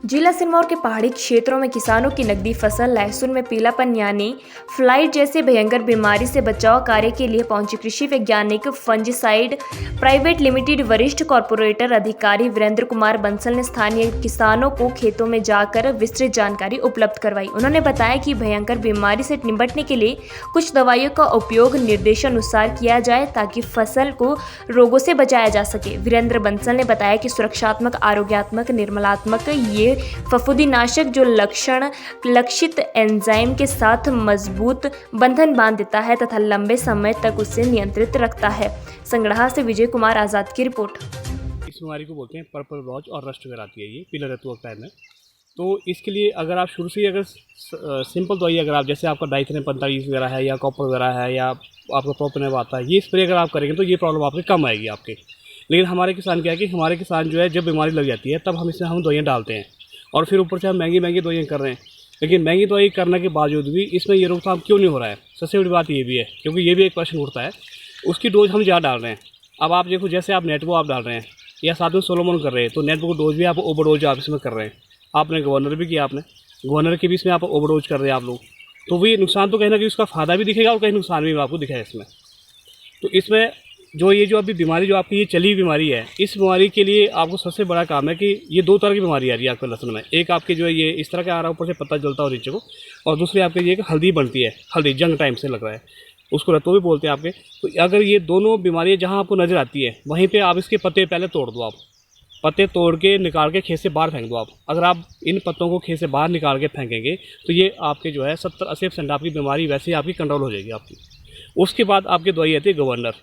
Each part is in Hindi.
जिला सिरमौर के पहाड़ी क्षेत्रों में किसानों की नकदी फसल लहसुन में पीलापन यानी फ्लाइट जैसे भयंकर बीमारी से बचाव कार्य के लिए पहुंचे कृषि वैज्ञानिक फंजीसाइड प्राइवेट लिमिटेड वरिष्ठ कॉर्पोरेटर अधिकारी वीरेंद्र कुमार बंसल ने स्थानीय किसानों को खेतों में जाकर विस्तृत जानकारी उपलब्ध करवाई। उन्होंने बताया कि भयंकर बीमारी से निपटने के लिए कुछ दवाइयों का उपयोग निर्देशानुसार किया जाए ताकि फसल को रोगों से बचाया जा सके। वीरेंद्र बंसल ने बताया कि सुरक्षात्मक, आरोग्यात्मक, निर्मलात्मक ये फफूंदीनाशक जो लक्षित एंजाइम के साथ मजबूत बंधन बांध देता है तथा लंबे समय तक उसे नियंत्रित रखता है। संगड़हा से विजय कुमार आजाद की रिपोर्ट। इस बीमारी को बोलते हैं पर्पल रॉच और रस्ट वगैरह आती है, ये पीला ऋतु टाइम में। तो इसके लिए अगर आप शुरू से ही अगर सिंपल दवाई अगर आप जैसे आपका डाइथेन 45 वगैरह है या कॉपर वगैरह है या आपका प्रोपेनेव आता है, ये स्प्रे अगर आप करेंगे तो ये प्रॉब्लम आपके कम आएगी आपके। लेकिन हमारे किसान क्या है कि हमारे किसान जो है जब बीमारी लग जाती है तब हम इसमें दवाइयाँ डालते हैं और फिर ऊपर से हम महंगी दवाइयाँ कर रहे हैं। लेकिन महंगी दवाई करने के बावजूद भी इसमें ये रोकथाम क्यों नहीं हो रहा है? सबसे बड़ी बात ये भी है, क्योंकि ये भी एक क्वेश्चन उठता है, उसकी डोज हम ज़्यादा डाल रहे हैं। अब आप देखो जैसे आप नेटवो आप डाल रहे हैं या साथ में सोलोमोन कर रहे हैं तो नेटवो को डोज भी आप ओवरडोज आप इसमें कर रहे हैं। आपने गवर्नर भी किया, आपने गवर्नर के भी इसमें आप ओवरडोज कर रहे हैं आप लोग, तो वही नुकसान तो कहीं ना कहीं उसका फ़ायदा भी दिखेगा और कहीं नुकसान भी आपको दिखेगा इसमें। तो इसमें जो अभी बीमारी जो आपकी ये चली बीमारी है, इस बीमारी के लिए आपको सबसे बड़ा काम है कि ये दो तरह की बीमारी आ रही है आपके लहसुन में। एक आपके जो है ये इस तरह का आ रहा है, ऊपर से पत्ता जलता है नीचे को, और दूसरी आपके ये हल्दी बनती है, हल्दी जंग टाइम से लग रहा है, उसको रत्तो भी बोलते हैं आपके। तो अगर ये दोनों बीमारियाँ जहाँ आपको नज़र आती है वहीं पर आप इसके पत्ते पहले तोड़ दो। आप पत्ते तोड़ के निकाल के खेत से बाहर फेंक दो। आप अगर आप इन पत्तों को खेत से बाहर निकाल के फेंकेंगे तो ये आपके जो है 70-80% आपकी बीमारी वैसे ही आपकी कंट्रोल हो जाएगी आपकी। उसके बाद आपकी दवाई आती है गवर्नर।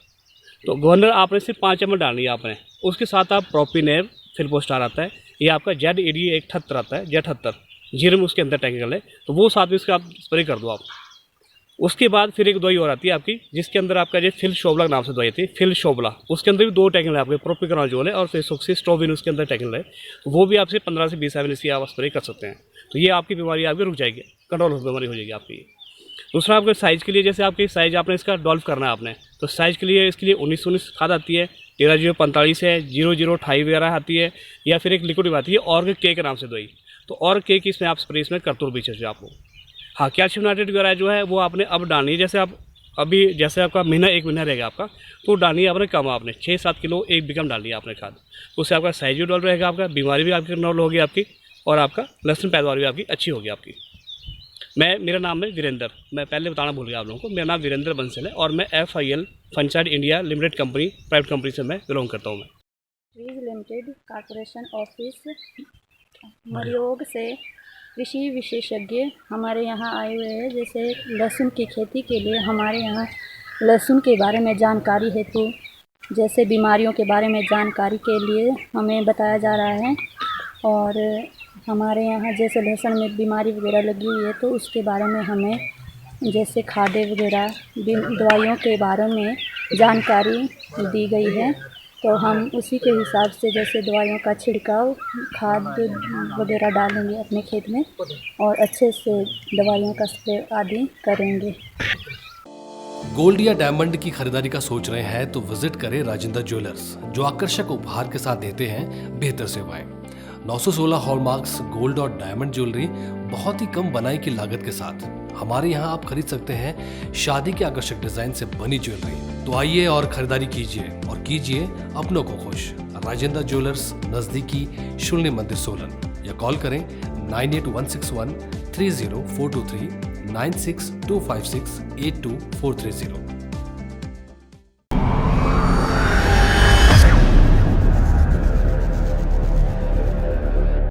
तो गवर्नर आपने सिर्फ 5 ml डालनी है आपने। उसके साथ आप प्रोपिनेव फिल्पोस्टार आता है, ये आपका ZAD78 आता है, Z78 जीरम उसके अंदर टेक्निकल है, तो वो साथ में इसका आप स्प्रे कर दो आप। उसके बाद फिर एक दवाई और आती है आपकी जिसके अंदर आपका जो फिल शोबला नाम से दवाई थी, फिल शोबला, उसके अंदर भी 2 टेक्निकल है आपके, प्रोपिकोनाजोल है और फेसोक्सिस्ट्रोबिन उसके अंदर टेक्निकल है। तो वो भी आपसे 15 से 20 ml इसकी आप स्प्रे कर सकते हैं। तो ये आपकी बीमारी आपकी रुक जाएगी, कंट्रोल बीमारी हो जाएगी आपकी। दूसरा आपके साइज़ के लिए, जैसे आपकी साइज़ आपने इसका डॉल्व करना है आपने, तो साइज़ के लिए इसके लिए 19-19 खाद आती है, 13-0-45 है, 00-28 वगैरह आती है, या फिर एक लिक्विड आती है और के नाम से दवाई। तो और के की इसमें आप स्प्रे इसमें करते हो बीच से आपको। हाँ, कैल्शियम नाइट्रेट वगैरह जो है वो आपने अब डालनी है। जैसे आप अभी जैसे आपका एक महीना रहेगा आपका, तो डालनी है आपने कम, आपने 6-7 किलो 1 बीघा डालनी है आपने खाद। तो उससे आपका साइज भी डॉल रहेगा, आपका बीमारी भी आपकी कंट्रोल होगी आपकी, और आपका लहसुन पैदावार भी आपकी अच्छी होगी आपकी। मेरा नाम है वीरेंद्र, मैं पहले बताना भूल गया आप लोगों को, मेरा नाम वीरेंद्र बंसल है और मैं FIL fungicide India limited company private company से मैं बिलोंग करता हूँ। मैं ट्रीज लिमिटेड कॉर्पोरेशन ऑफिस मरयोग से कृषि विशेषज्ञ हमारे यहाँ आए हुए हैं। जैसे लहसुन की खेती के लिए हमारे यहाँ लहसुन के बारे में जानकारी हेतु जैसे बीमारियों के बारे में जानकारी के लिए हमें बताया जा रहा है। और हमारे यहाँ जैसे लहसुन में बीमारी वगैरह लगी हुई है तो उसके बारे में हमें जैसे खादें वगैरह दवाइयों के बारे में जानकारी दी गई है। तो हम उसी के हिसाब से जैसे दवाइयों का छिड़काव, खाद वगैरह डालेंगे अपने खेत में और अच्छे से दवाइयों का स्प्रे आदि करेंगे। गोल्ड या डायमंड की खरीदारी का सोच रहे हैं तो विजिट करें राजेंद्र ज्वेलर्स, जो आकर्षक उपहार के साथ देते हैं बेहतर सेवाएं। 916 हॉलमार्क्स गोल्ड और डायमंड ज्वेलरी बहुत ही कम बनाई की लागत के साथ। हमारे यहाँ आप खरीद सकते हैं शादी के आकर्षक डिजाइन से बनी ज्वेलरी। तो आइए और खरीदारी कीजिए और कीजिए अपनों को खुश। राजेंद्र ज्वेलर्स, नजदीकी शून्य मंदिर, सोलन, या कॉल करें 9816130423 9625682430।